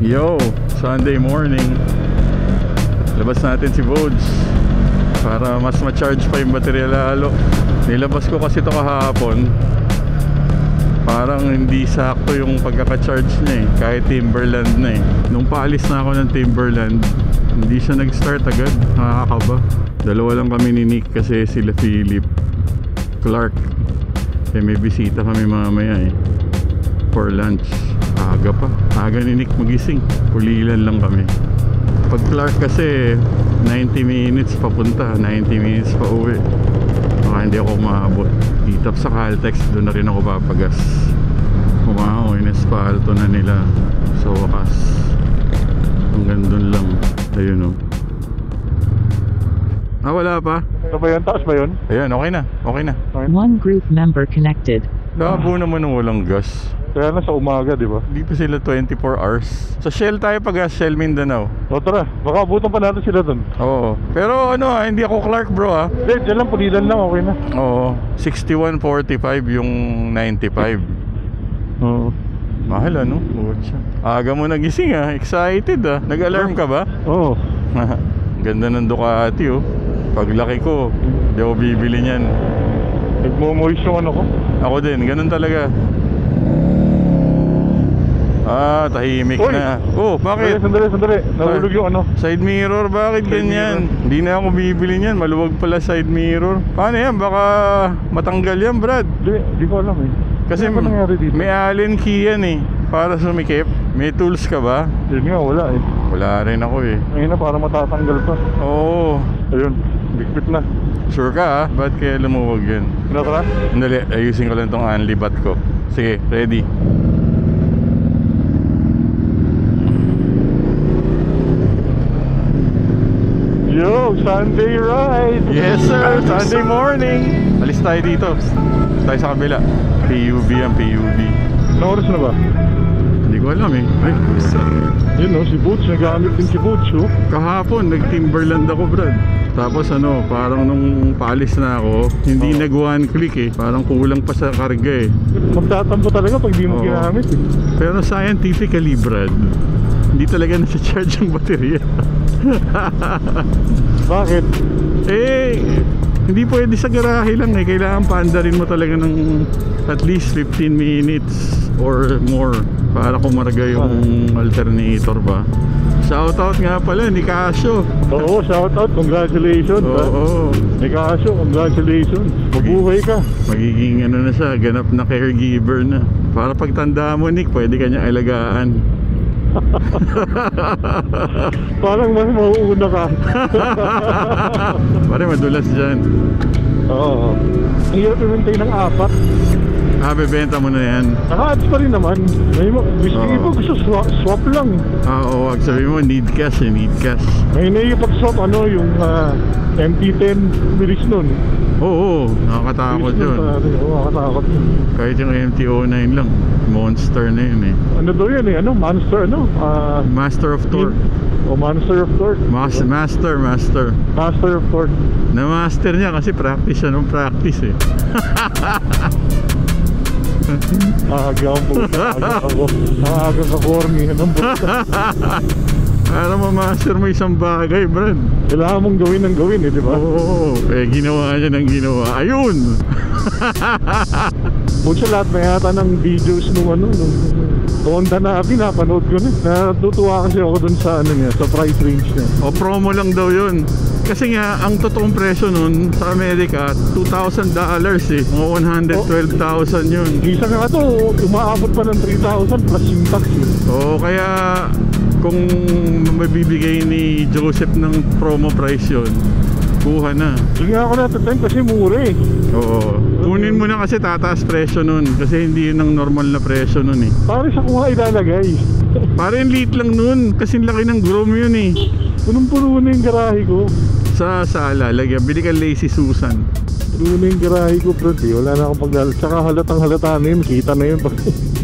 Yo, Sunday morning. Labas natin si Bodes para mas ma-charge pa yung baterya lalo. Nilabas ko kasi ito kahapon. Parang hindi sakto yung pagkaka-charge niya eh, kahit Timberland na eh. Nung paalis na ako ng Timberland, hindi siya nag-start agad. Nakakaba. Dalawa lang kami ni Nick kasi sila Philip, Clark. Eh may bisita kami mamaya eh, for lunch. Aga pa, aga ni Nick magising. Pulilan lang kami. Pag Clark kasi 90 minutes papunta, 90 minutes pa uwi. Baka hindi ako maabot. Itap sa Caltex, doon na rin ako papagas. Wow, in-espalto na nila sa wakas. Hanggang doon lang. Ayun o. Wala pa. Ano ba yun? Taas ba yun? Ayan, okay na. Okay na. One group member connected. Labo naman ng walang gas. Kaya na sa umaga, di ba? Di pa sila 24 hours. Sa Shell tayo pag Shell Mindanao. O tara, baka abutan pa natin sila dun. Oo. Pero ano hindi ako Clark bro Hindi, dyan lang, pulilan lang, okay na. Oo. 61.45 yung 95. Oo. Mahal ano? Aga mo nagising excited Nag-alarm ka ba? Oo. Ganda ng Ducati oh. Paglaki ko, di ako bibili niyan. Nagmo-moist yung ano ko. Ako din, ganun talaga. Tahimik Uy! na. Oh, bakit? Sandali. Nahulog yung ano. Side mirror, bakit Side ganyan? Hindi na ako bibili niyan, maluwag pala side mirror. Paano yan? Baka matanggal yan, Brad. Hindi ko alam eh. Kasi ano nangyari dito? may allen key yan eh, para sumikip. May tools ka ba? Yun nga, wala eh. Wala rin ako eh. Ngayon na, para matatanggal pa. Oo. Ayun, bigpit na. Sure ka ba't kaya lumuwag yun? Tara? Sandali, ayusin ko lang tong Anli bat ko. Sige, ready. Yo, Sunday ride! Yes sir, Sunday morning. Alis tayo dito. Tayo sa kabila. PUV ang PUV. Anong oras na ba? Hindi ko alam eh. Ay, Yun no, si Boots, nagamit din si Boots oh. kahapon nag-Timberland ako, Brad. Tapos parang nung paalis na ako, hindi nag one click eh. Parang kulang pa sa karga eh. Magtatampo talaga pag di mo ginamit eh. Pero scientifically, Brad, hindi talaga nasa-charge ang baterya. Bakit? Hindi pwede sa garahe lang eh. Kailangan paandarin mo talaga ng at least 15 minutes or more para kumarga yung alternator ba. Shoutout nga pala ni Casio. Oo, shoutout, congratulations. Oo. Ni Casio, congratulations. Mabuhay ka. Magiging na siya, ganap na caregiver na. Para pagtanda mo, Nick, pwede ka niya alagaan. Parang mas mauuna ka. Pare, madulas dyan. Oo. Ang hirap i-maintain ng apat. Bebenta mo na yan. Naka-ads pa rin naman. May gusto swap lang. Oo, wag sabi mo need cash need cash. May naipag-swap yung MT-10 bilis nun. Oo, nakakatakot yun. Nakakatakot yun. Kahit yung MT-09 lang, monster na yun eh. Ano daw yan eh? Monster Master of Torque. Monster of Torque. Master Master of Torque. Na-master niya kasi practice siya nung practice eh. Aga ka corny. Anong buta? Para ma-master mo isang bagay, Brad. Kailangan mong gawin eh, di ba? Oo, ginawa niya ng ginawa. Ayun! Bunso lahat na yata ng videos nung Honda na pinapanood ko na. Natutuwa kasi ako dun sa sa price range niya. O promo lang daw yun. Kasi nga, ang totoong presyo nun sa Amerika, $2,000 eh. Mga 112,000 yun. Isa nga to, umaabot pa ng 3,000 plus yung tax yun. Oo, kaya kung mabibigay ni Joseph ng promo price yun, kuha na. Hindi nga ako natatend kasi mura eh. Oo. Kunin mo na kasi tataas presyo nun. Kasi hindi yun ang normal na presyo nun eh. Pare sa kuha ilalagay. Parang liit lang nun. Kasi laki ng Grom yun eh. Punong-puno na yung garahe ko. Sa sala, lagyan. Bili ka Lazy Susan. Puno na yung garahe ko, bro. Wala na akong paglalat. Tsaka halatang halata na yun. Kita na yun.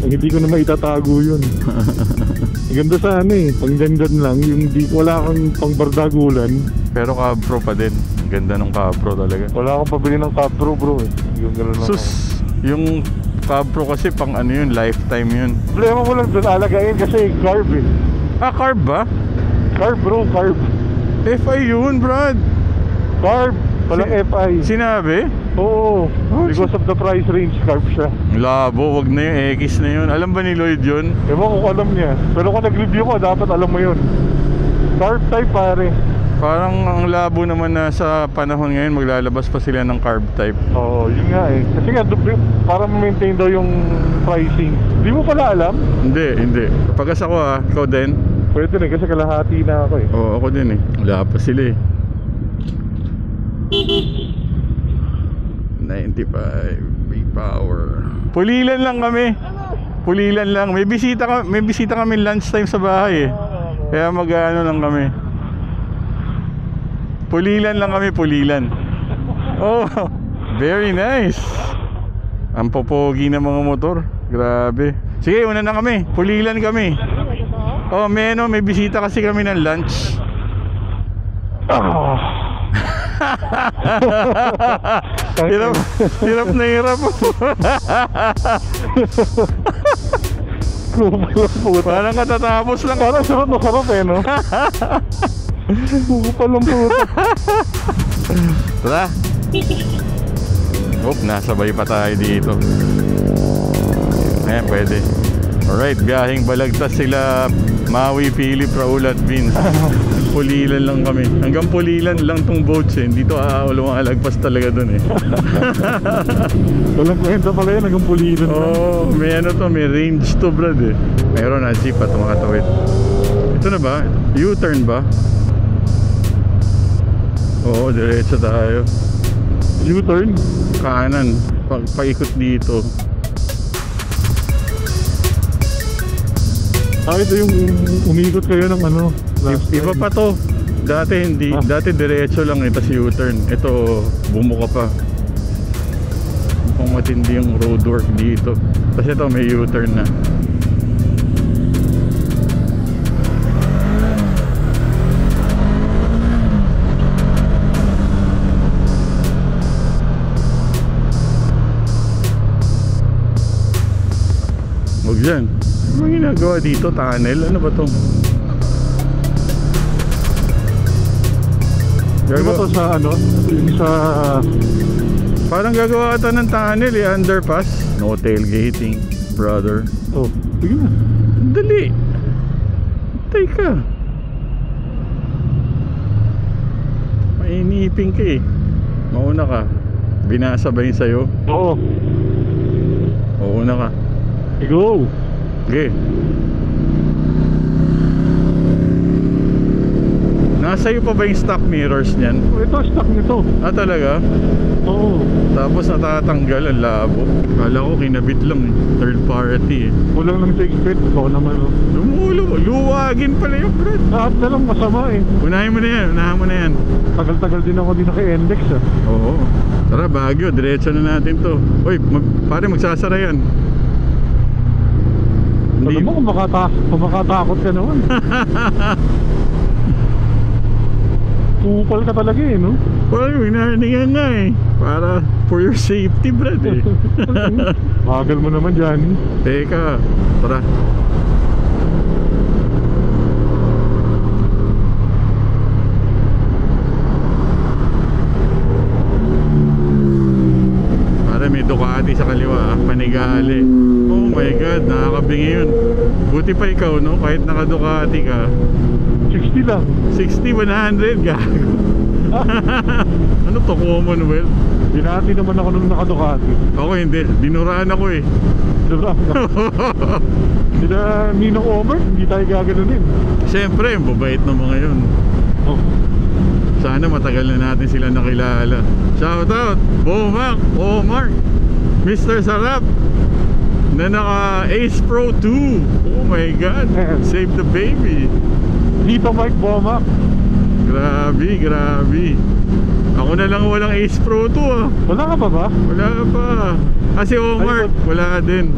Hindi ko na maitatago yun. Ganda sana eh. Pang dyan lang. Yung wala kang pang bardagulan. Pero Cabro pa din. Ganda ng Cabro talaga. Wala akong pabili ng Cabro, bro eh. Sus, yung Cabro kasi pang yun, lifetime yun. Problema ko lang doon alagayin kasi carb eh. Ah, carb ba? Carb bro, carb. FI yun, Brad. Carb, walang FI. Sinabi? Oo, because of the price range, carb siya. Labo, wag na yung X na yun. Alam ba ni Lloyd yun? Ewan ko kung alam niya. Pero kung nag-review ko, dapat alam mo yun. Carb type pare. Parang ang labo naman na sa panahon ngayon, maglalabas pa sila ng carb type. Oo, yun nga eh. Kasi nga, para ma-maintain daw yung pricing. Di mo pala alam? Hindi. Pagkas ako ikaw din? Pwede rin kasi kalahati na ako eh. Oo, ako din eh. Wala pa sila eh. 95 power. Pulilan lang kami. Pulilan lang. May bisita kami lunchtime sa bahay eh. Kaya mag-ano lang kami. Pulilan lang kami, pulilan. Oh, very nice. Ang popogi ng mga motor. Grabe. Sige, una na kami. Pulilan kami. Oh, may bisita kasi kami ng lunch. Hirap na hirap. Parang katatapos lang. Parang sarap na sarap eh, no? Kupal lang po. Tara. Nasabay pa tayo dito. Ayan, pwede. Alright, biyaheng Balagtas sila Maui, Philip, Raul at Vince. Pulilan lang kami. Hanggang Pulilan lang tong boats eh. Dito lumalagpas talaga dun eh. Walang kwenta pala yan, hanggang Pulilan lang. Oh, may may range to, Brad eh. Mayroon na jeep at tumakatawid. Ito na ba? U-turn ba? Oo, diretso tayo. U-turn? Kanan. Paikot dito. Ito yung umikot kayo ng ano. Iba pa to. Dati hindi. Dati diretso lang ito si U-turn. Ito bumuka pa. Mukhang matindi yung roadwork dito. Kasi ito may U-turn na. Huwag dyan. Ano ginagawa dito? Tunnel? Ano ba to? Ano ba to sa ano? Yung sa... Parang gagawa ata ng tunnel eh. Underpass. No tailgating, brother. Oh, sige na. Dali. Tay ka. Mainipin ka eh. Mauna ka. Binasa ba yun sa'yo? Oo. Mauna ka. Go! Okay. Nasa iyo pa ba yung stock mirrors niyan? Ito, stock nito. Ah, talaga? Oo. Tapos natatanggal ang labo. Kala ko kinabit lang eh. Third party eh. Kulang lang sa expert. Ikaw naman. Luwagin pala yung Brad. Lahat na lang masama eh. Unahin mo na yan. Tagal-tagal din ako din naka-index ah. Oo. Tara, Baguio. Diretso na natin to. Uy, pare magsasara yan. Alam mo kung makatakot ka naman. Kupal ka talaga eh, no? Well, winarningan nga eh. Para for your safety, Brad eh. Bagal mo naman dyan. Teka, tara. Para may Ducati sa kaliwa, Panigale. Oh my God, nakakabingi yun. Buti pa ikaw, no? Kahit naka-Ducati ka. 60 lang. 60, 100, gago. Ano to, Commonwealth? Binati naman ako nung naka-Ducati. Ako hindi, dinuraan ako eh. Diba? Sila Ninong Omer, hindi tayo gaganunin. Siyempre, yung babait ng mga yun. Oh. Sana matagal na natin sila nakilala. Shoutout, Bomac, Omar, Mr. Sarap, na naka Ace Pro 2. Oh my God, save the baby. Dito Mike Bomac. Grabe. Ako na lang walang Ace Pro 2 ah. Wala ka pa ba? Wala pa. Si Omar, wala din.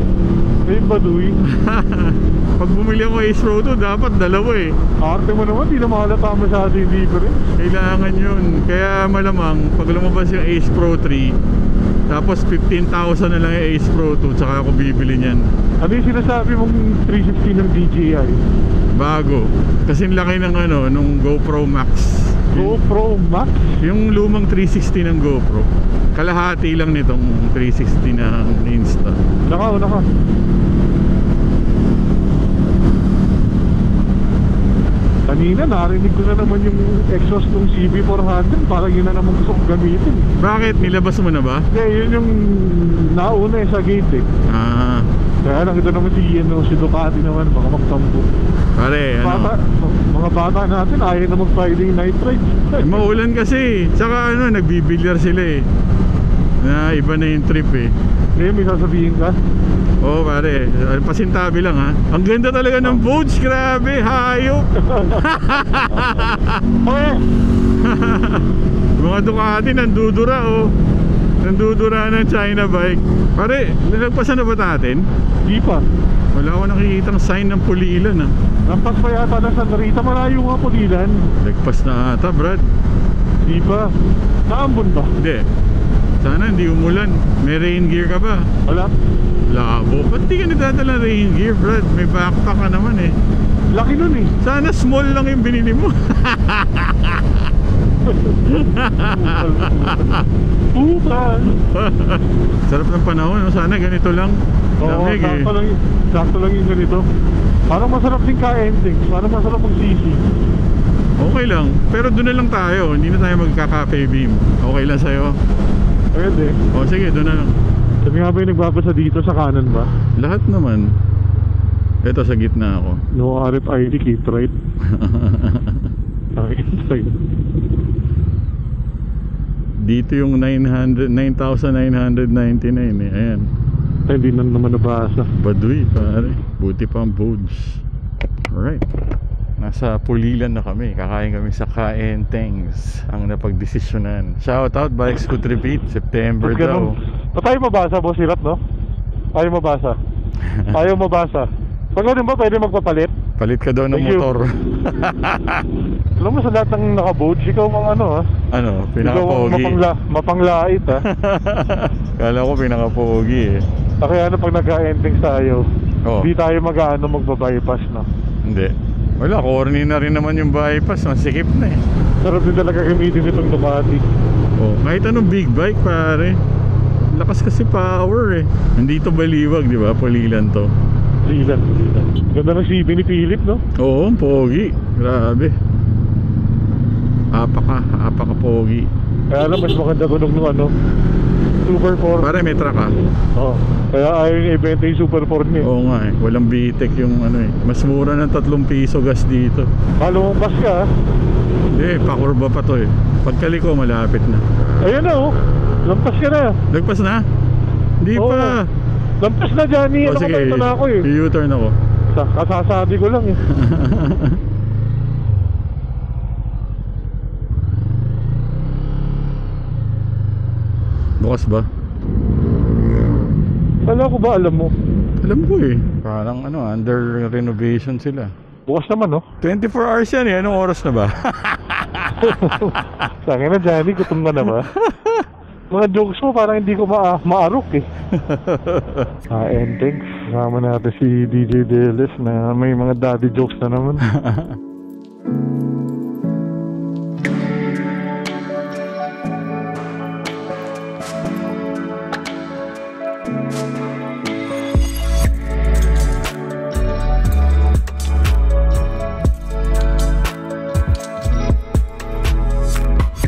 Ayun ba, Dewey? Pag bumili ako Ace Pro 2, dapat dalawa eh. Arte mo naman, di na mahalata masyado yung difference. Kailangan yun. Kaya malamang, pag lumabas yung Ace Pro 3, Tapos 15,000 na lang yung Ace Pro 2, tsaka ako bibili niyan. Ano yung sinasabi mong 360 ng DJI? Bago. Kasi laki ng ano, nung GoPro Max. GoPro Max? Yung lumang 360 ng GoPro. Kalahati lang nitong 360 ng Insta. Naka. Kanina narinig ko na naman yung exhaust ng CB400. Parang yun na naman gusto kong gamitin. Bakit? Nilabas mo na ba? Yun yung nauna sa gate eh. Ah. Kaya lang ito naman si Ducati naman. Baka magtampo. Pare, ano? Mga bata natin ayaw na mag-Friday night ride. Maulan kasi. Tsaka ano, nagbibilyar sila eh. Na iba na yung trip eh. May sasabihin ka? Oo pare, pasintabi lang ha. Ang ganda talaga ng boats, grabe, hayop. Mga Ducati nandudura oh. Nandudura ng China bike. Pare, nilagpasan na ba natin? Di pa. Wala ako nakikitang sign ng pulilan ha. Lampas pa yata na Santa Rita, malayo nga pulilan. Lagpas na ata Brad. Di pa. Naambon ba? Hindi. Sana hindi umulan. May rain gear ka ba? Wala. Labo. Ba't di ka nagdadala rain gear, Brad? May backpack ka naman eh. Laki nun eh. Sana small lang yung binili mo. Puta. Sarap ng panahon, no? Sana ganito lang. Oo, Lamig eh. sakto lang yung ganito. Parang masarap din ka-ending. Parang masarap mag-sisi. Okay lang. Pero doon na lang tayo. Hindi na tayo magka-cafe beam. Okay lang sa'yo? Pwede. O sige, doon na lang. Sabi nga ba yung nagbabasa dito sa kanan ba? Lahat naman. Ito sa gitna ako. No RFID, keep right. Dito yung 9,999 eh. Ayan. Hindi na naman nabasa. Baduy pare. Buti pa ang boards. Alright. Nasa Pulilan na kami. Kakain kami sa Kaentengs. Ang napagdesisyonan. Shoutout Bikes Could Repeat. September daw. Tayo mabasa, Boss Hirat, no? Ayaw mabasa. Ayaw mabasa. Pag din ba pwede magpapalit? Palit ka daw ng Thank you. motor. Alam mo sa lahat ng naka-boats, ikaw mga ano ha? Ano? Pinaka-pogi. Ikaw mapanglait ha? Kala ko pinaka-pogi eh. Kaya ano pag nagka-endings tayo, Oh. di tayo magbabypass no? Hindi. Wala, corny na rin naman yung bypass. Masikip na eh. Sarap din talaga gamitin itong Ducati. Oh, kahit anong big bike pare. Lakas kasi power eh. Nandito baliwag, di ba? Pulilan to. Lilan. Ganda ng CB ni Philip, no? Oo, ang pogi. Grabe. Apaka pogi. Kaya alam, mas maganda ko nung ano, Super 4. Pare may truck ah. Oo. Kaya ayaw yung ibenta yung Super 4 niya. Oo nga eh. Walang bitek yung ano eh. Mas mura ng 3 piso gas dito. Halo mong bus ka ha? Hindi, pakurba pa to eh. Pagkaliko malapit na. Ayan na oh. Lampas ka na. Lagpas na? Hindi Oo. pa. Lampas na Johnny. Ano sige, ka na ako eh. i-U-turn ako. Kasasabi ko lang eh. Bukas ba? Kala ko ba alam mo? Alam ko eh. Parang ano, under renovation sila. Bukas naman no? 24 hours yan eh. Anong oras na ba? Sangin na Johnny, gutom ka na ba? Mga jokes mo parang hindi ko maarok eh. And thanks. Kasama natin si DJ Deles na may mga daddy jokes na naman.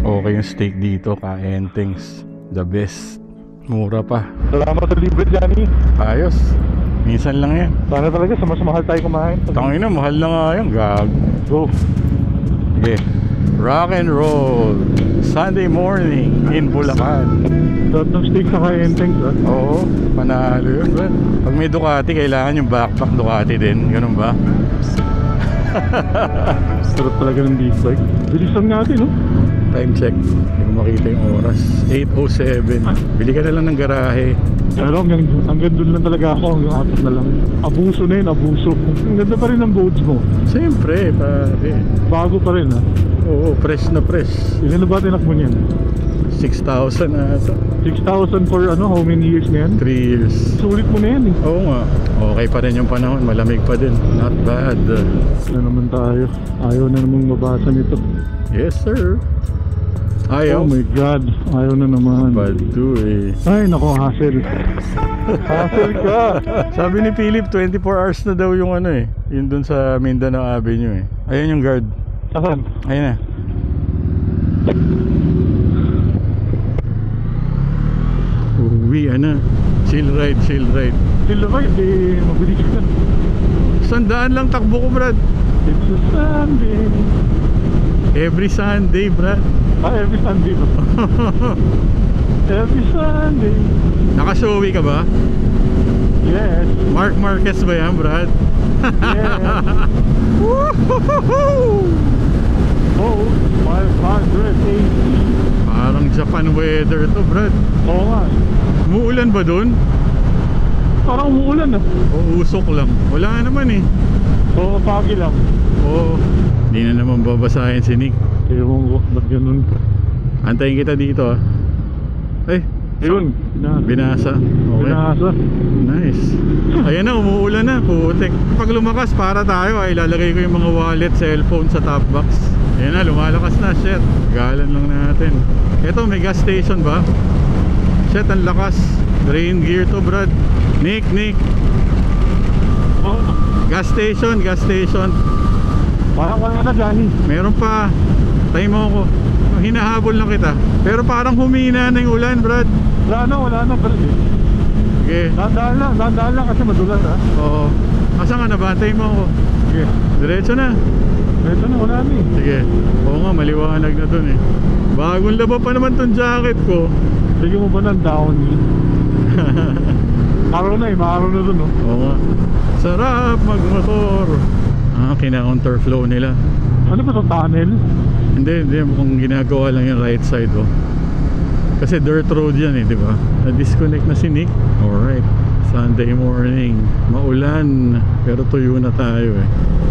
Okay yung steak dito, Kaentengs. The best. Mura pa. Salamat sa libre Johnny. Ayos. Minsan lang yan. Sana talaga sa mas mahal tayo kumain. Tangina, mahal na nga yan. Gag. Go. Okay. Rock and roll. Sunday morning in Bulacan. Lahat ng steak sa Kaentengs ha? Oo. Panalo yun. Bro. Pag may Ducati, kailangan yung backpack Ducati din. Ganun ba? Sarap talaga ng big bike. Bilisan natin no? Time check. Hindi ko makita yung oras. 8:07. Bili ka na lang ng garahe. Pero hanggang doon lang talaga ako. Hanggang apat na lang. Abuso na yun, abuso. Ang ganda pa rin ng boats mo. Siyempre, pare. Bago pa rin ha? Oo, fresh na fresh. Ilan na ba tinakbo niyan? 6,000 na ata. 6,000 for ano? How many years na yan? 3 years. Sulit mo na yan eh. Oo nga. Okay pa rin yung panahon. Malamig pa din. Not bad. Ano naman tayo? Ayaw na namang mabasa nito. Yes, sir. Ayaw. Oh my God. Ayaw na naman. Bad to eh. Ay, nako, hassle. Hassle ka. Sabi ni Philip, 24 hours na daw yung ano eh. Yun dun sa Mindanao Avenue eh. Ayan yung guard. Saan? Ayan na. Uwi, ano. Chill ride, chill ride. Sila ba? Hindi mabilis ka. 100 lang takbo ko, Brad. It's a Sunday. Every Sunday, Brad. Every Sunday ba? Every Sunday. Nakashowy ka ba? Yes. Mark Marquez ba yan, Brad? Yes. Oh, 580. Parang Japan weather to, Brad. Oo nga. Umuulan ba dun? Parang umuulan ah. O usok lang? Wala naman eh. Oo, pagi lang. Oo. Hindi na naman babasahin si Nick. Ewan ko, ba't ganun? Antayin kita dito ah. Eh, Ayun, binasa. Okay. binasa. Nice. Ayan na, umuulan na. Putik. Pag lumakas, para tayo ay ilalagay ko yung mga wallet, cellphone sa top box. Ayan na, lumalakas na. Shit. Galan lang natin. Eto, may gas station ba? Shit, ang lakas. Drain gear to, Brad. Nick. Oh, Gas station, gas station. parang wala na, Johnny. Meron pa. Tayo mo ako. Hinahabol lang kita. Pero parang humina na yung ulan, Brad. Wala na, pero Sige. Dandaan lang kasi madulas ha. Oo. Asa nga, nabantay mo ako. Sige. Diretso na. Ito na, wala na eh. Sige. Oo nga, maliwanag na dun eh. Bagong laba pa naman tong jacket ko. Sige mo ba ng down eh? Araw na eh, maaraw na dun oh. Oo nga. Sarap magmotor. Kina-counterflow nila. Ano ba ito, tunnel? Hindi. Mukhang ginagawa lang yung right side oh. Kasi dirt road yan eh, di ba? Na-disconnect na si Nick. Alright. Sunday morning. Maulan. Pero tuyo na tayo eh.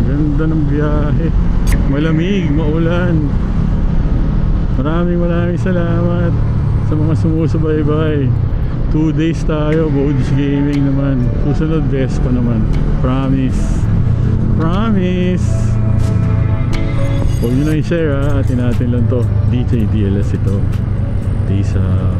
Ganda ng biyahe. Malamig, maulan. Maraming salamat sa mga sumusubaybay. 2 days tayo, Bodes Gaming naman. Susunod Vespa naman. Promise. Huwag nyo na i-share ha. Atin natin lang to. DJ DLS ito. Peace out.